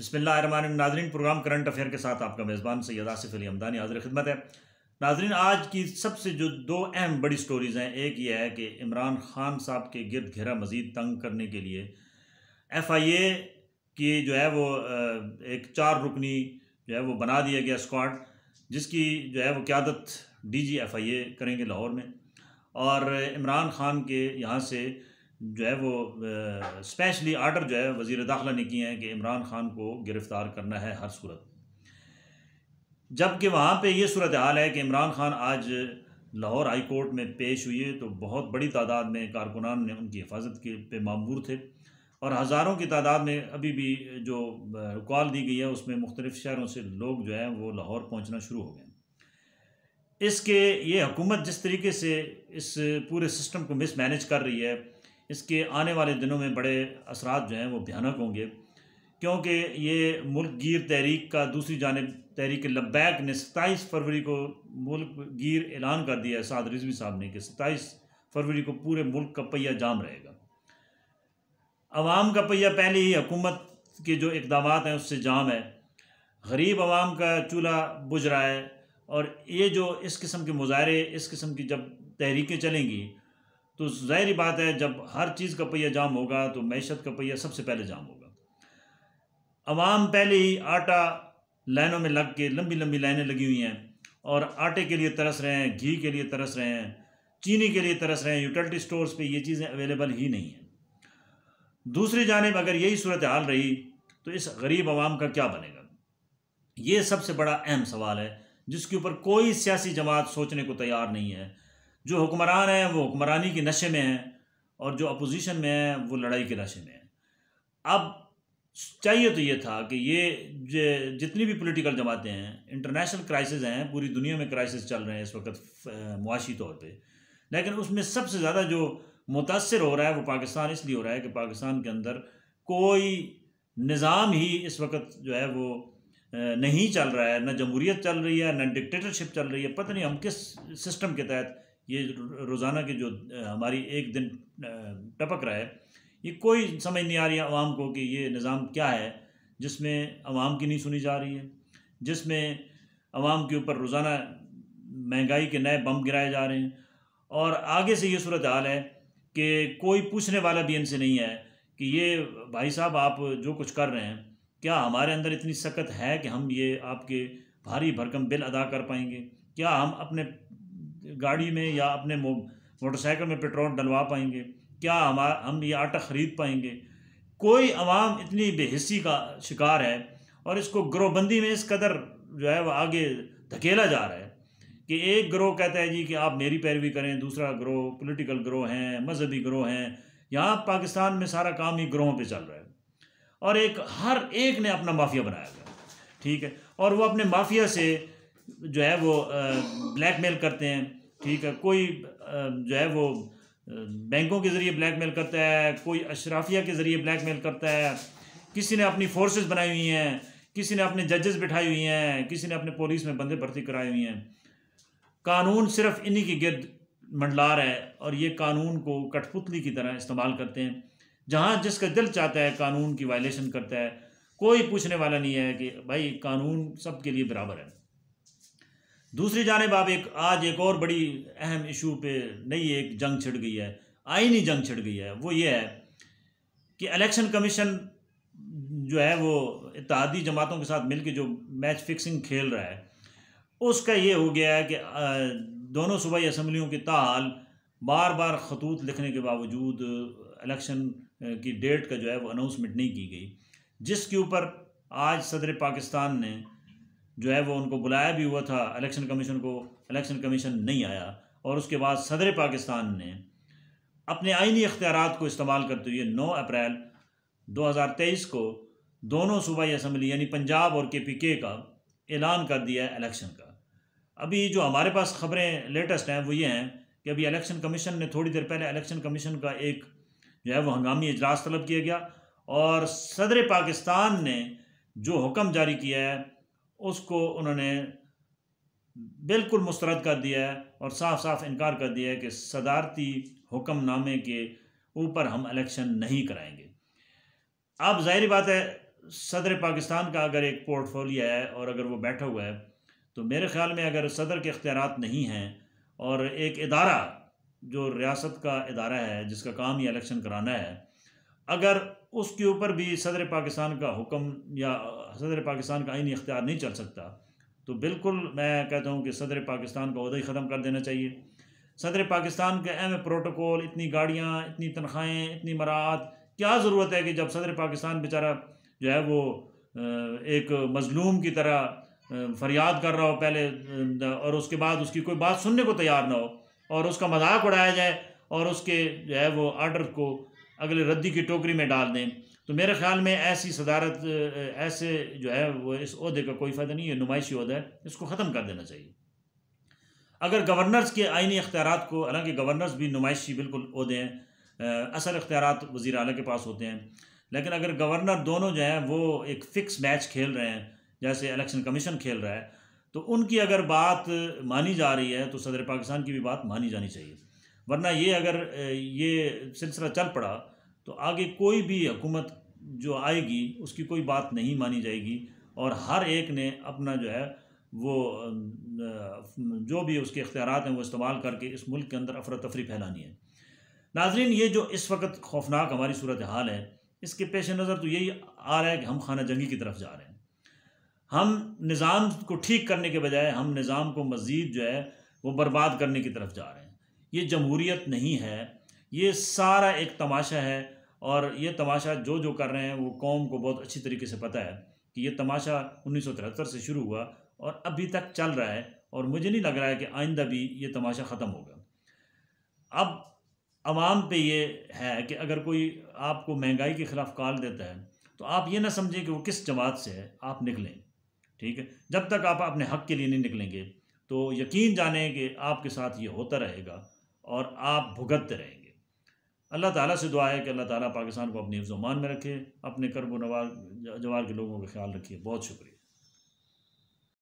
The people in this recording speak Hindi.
बिस्मिल्लाहिर्रहमानिर्रहीम। नाज़रीन, प्रोग्राम करंट अफेयर के साथ आपका मेज़बान सैयद आसिफ अली हमदानी हाज़िर खिदमत है। नाज़रीन, आज की सबसे जो दो अहम बड़ी स्टोरीज़ हैं, एक ये है कि इमरान खान साहब के गिर्द घेरा मज़ीद तंग करने के लिए FIA की जो है वो एक 4 रुकनी जो है वो बना दिया गया स्क्वाड, जिसकी जो है वो क़यादत DG FIA करेंगे लाहौर में। और इमरान खान के यहाँ से जो है वो स्पेशली आर्डर जो है वज़ीर दाखिला ने किए हैं कि इमरान खान को गिरफ़्तार करना है हर सूरत। जबकि वहाँ पे ये सूरत हाल है कि इमरान खान आज लाहौर हाई कोर्ट में पेश हुए तो बहुत बड़ी तादाद में कारकुनान ने उनकी हिफाजत के पे मामूर थे और हज़ारों की तादाद में अभी भी जो कॉल दी गई है उसमें मुख्तलिफ़ शहरों से लोग जो हैं वो लाहौर पहुँचना शुरू हो गए। इसके ये हुकूमत जिस तरीके से इस पूरे सिस्टम को मिसमैनेज कर रही है, इसके आने वाले दिनों में बड़े असरात जो हैं वो भयानक होंगे, क्योंकि ये मुल्क गिर तहरीक का दूसरी जानिब तहरीक लब्बैक ने 27 फरवरी को मुल्क गिर ऐलान कर दिया है साद रिजवी साहब ने कि 27 फरवरी को पूरे मुल्क का पहिया जाम रहेगा। अवाम का पहिया पहले ही हुकूमत के जो इक़दाम हैं उससे जाम है, गरीब अवाम का चूल्हा बुझ रहा है। और ये जो इस किस्म के मुजाहरे, इस किस्म की जब तहरीकें चलेंगी तो ज़ाहिर बात है जब हर चीज़ का पहिया जाम होगा तो मैशत का पहिया सबसे पहले जाम होगा। अवाम पहले ही आटा लाइनों में लग के लंबी लंबी लाइनें लगी हुई हैं और आटे के लिए तरस रहे हैं, घी के लिए तरस रहे हैं, चीनी के लिए तरस रहे हैं। यूटिलिटी स्टोर्स पे ये चीज़ें अवेलेबल ही नहीं हैं। दूसरी जानिब अगर यही सूरत हाल रही तो इस गरीब अवाम का क्या बनेगा? ये सबसे बड़ा अहम सवाल है जिसके ऊपर कोई सियासी जमात सोचने को तैयार नहीं है। जो हुक्मरान हैं वो हुक्मरानी के नशे में हैं और जो अपोजिशन में है वो लड़ाई के नशे में है। अब चाहिए तो ये था कि ये जितनी भी पॉलिटिकल जमातें हैं, इंटरनेशनल क्राइसिस हैं, पूरी दुनिया में क्राइसिस चल रहे हैं इस वक्त मुआशी तौर पे, लेकिन उसमें सबसे ज़्यादा जो मुतासर हो रहा है वो पाकिस्तान इसलिए हो रहा है कि पाकिस्तान के अंदर कोई निज़ाम ही इस वक्त जो है वो नहीं चल रहा है। न जमहूरियत चल रही है, न डिक्टेटरशिप चल रही है। पता नहीं हम किस सिस्टम के तहत ये रोज़ाना की जो हमारी एक दिन टपक रहा है, ये कोई समझ नहीं आ रही है अवाम को कि ये निज़ाम क्या है जिसमें अवाम की नहीं सुनी जा रही है, जिसमें अवाम के ऊपर रोज़ाना महंगाई के नए बम गिराए जा रहे हैं। और आगे से ये सूरत हाल है कि कोई पूछने वाला भी इनसे नहीं है कि ये भाई साहब आप जो कुछ कर रहे हैं, क्या हमारे अंदर इतनी सकत है कि हम ये आपके भारी भरकम बिल अदा कर पाएंगे? क्या हम अपने गाड़ी में या अपने मोटरसाइकिल में पेट्रोल डलवा पाएंगे? क्या हम ये आटा ख़रीद पाएंगे? कोई अवाम इतनी बेहिस्सी का शिकार है और इसको गिरोहबंदी में इस कदर जो है वो आगे धकेला जा रहा है कि एक गिरोह कहता है जी कि आप मेरी पैरवी करें, दूसरा गिरोह पॉलिटिकल गिरोह हैं, मजहबी गिरोह हैं। यहाँ पाकिस्तान में सारा काम ही गिरोहों पे चल रहा है और हर एक ने अपना माफिया बनाया हुआ है, ठीक है। और वो अपने माफिया से जो है वो ब्लैकमेल करते हैं, ठीक है। कोई जो है वो बैंकों के ज़रिए ब्लैकमेल करता है, कोई अशराफिया के ज़रिए ब्लैकमेल करता है, किसी ने अपनी फोर्सेस बनाई हुई हैं, किसी ने अपने जजेस बिठाई हुई हैं, किसी ने अपने पुलिस में बंदे भर्ती कराई हुई हैं। कानून सिर्फ इन्हीं के गिर्द मंडला रहा है और ये कानून को कठपुतली की तरह इस्तेमाल करते हैं। जहाँ जिसका दिल चाहता है कानून की वायलेशन करता है। कोई पूछने वाला नहीं है कि भाई कानून सबके लिए बराबर है। दूसरी जानिब आप आज एक और बड़ी अहम इशू पे नई एक जंग छिड़ गई है, आईनी जंग छिड़ गई है। वो ये है कि इलेक्शन कमीशन जो है वो इत्तेहादी जमातों के साथ मिलकर जो मैच फिक्सिंग खेल रहा है, उसका ये हो गया है कि दोनों सूबाई असम्बलियों के ताहाल बार बार खतूत लिखने के बावजूद इलेक्शन की डेट का जो है वो अनाउंसमेंट नहीं की गई, जिसके ऊपर आज सदर पाकिस्तान ने जो है वो उनको बुलाया भी हुआ था इलेक्शन कमीशन को। इलेक्शन कमीशन नहीं आया और उसके बाद सदर पाकिस्तान ने अपने आईनी इख्तियारात को इस्तेमाल करते हुए 9 अप्रैल 2023 को दोनों सूबाई असम्बली यानी पंजाब और KPK का ऐलान कर दिया है इलेक्शन का। अभी जो हमारे पास खबरें लेटेस्ट हैं वो ये हैं कि अभी इलेक्शन कमीशन ने थोड़ी देर पहले इलेक्शन कमीशन का एक जो है वो हंगामी इजलास तलब किया गया और सदर पाकिस्तान ने जो हुक्म जारी किया है उसको उन्होंने बिल्कुल मुस्तरद कर दिया है और साफ साफ इनकार कर दिया है कि सदारती हुक्मनामे के ऊपर हम इलेक्शन नहीं कराएंगे। अब जाहिर बात है सदर पाकिस्तान का अगर एक पोर्टफोलियो है और अगर वो बैठा हुआ है, तो मेरे ख़्याल में अगर सदर के इख्तियारात नहीं हैं और एक इदारा जो रियासत का इदारा है जिसका काम ही इलेक्शन कराना है, अगर उसके ऊपर भी सदर पाकिस्तान का हुक्म या सदर पाकिस्तान का आईनी इख्तियार नहीं चल सकता, तो बिल्कुल मैं कहता हूँ कि सदर पाकिस्तान का ओहदा ही ख़त्म कर देना चाहिए। सदर पाकिस्तान के अहम प्रोटोकॉल, इतनी गाड़ियाँ, इतनी तनख्वाहें, इतनी मराहत, क्या ज़रूरत है कि जब सदर पाकिस्तान बेचारा जो है वो एक मज़लूम की तरह फरियाद कर रहा हो पहले, और उसके बाद उसकी कोई बात सुनने को तैयार ना हो और उसका मजाक उड़ाया जाए और उसके जो है वो आर्डर को अगले रद्दी की टोकरी में डाल दें। तो मेरे ख्याल में ऐसी सदारत, ऐसे जो है वो इस ओहदे का कोई फ़ायदा नहीं है, नुमाइशी ओहदा है, इसको ख़त्म कर देना चाहिए। अगर गवर्नर्स के आईनी इख्तियारात को, हालांकि गवर्नर्स भी नुमाइशी बिल्कुल ओहदे हैं, असल इख्तियारात वज़ीर आला के पास होते हैं, लेकिन अगर गवर्नर दोनों जो हैं वो एक फ़िक्स मैच खेल रहे हैं जैसे इलेक्शन कमीशन खेल रहा है, तो उनकी अगर बात मानी जा रही है तो सदर पाकिस्तान की भी बात मानी जानी चाहिए। वरना ये अगर ये सिलसिला चल पड़ा तो आगे कोई भी हुकूमत जो आएगी उसकी कोई बात नहीं मानी जाएगी और हर एक ने अपना जो है वो जो भी उसके इख्तियारात हैं वो इस्तेमाल करके इस मुल्क के अंदर अफरा तफरी फैलानी है। नाजरीन, ये जो इस वक्त खौफनाक हमारी सूरत हाल है, इसके पेश नज़र तो यही आ रहा है कि हम खाना जंगी की तरफ जा रहे हैं। हम निज़ाम को ठीक करने के बजाय हम निज़ाम को मज़ीद जो है वो बर्बाद करने की तरफ जा रहे हैं। ये जमहूरियत नहीं है, ये सारा एक तमाशा है और ये तमाशा जो जो कर रहे हैं वो कौम को बहुत अच्छी तरीके से पता है कि ये तमाशा 1973 से शुरू हुआ और अभी तक चल रहा है और मुझे नहीं लग रहा है कि आइंदा भी ये तमाशा ख़त्म होगा। अब आवाम पे ये है कि अगर कोई आपको महंगाई के ख़िलाफ़ कॉल देता है तो आप ये ना समझें कि वो किस जमात से है, आप निकलें। ठीक है, जब तक आप अपने हक़ के लिए नहीं निकलेंगे तो यकीन जानें कि आपके साथ ये होता रहेगा और आप भुगतते रहेंगे। अल्लाह ताला से दुआ है कि अल्लाह ताला पाकिस्तान को अपनी हिफ्ज़-ओ-मान में रखे, अपने कर्ब व नवाल जवाल के लोगों का ख्याल रखिए। बहुत शुक्रिया।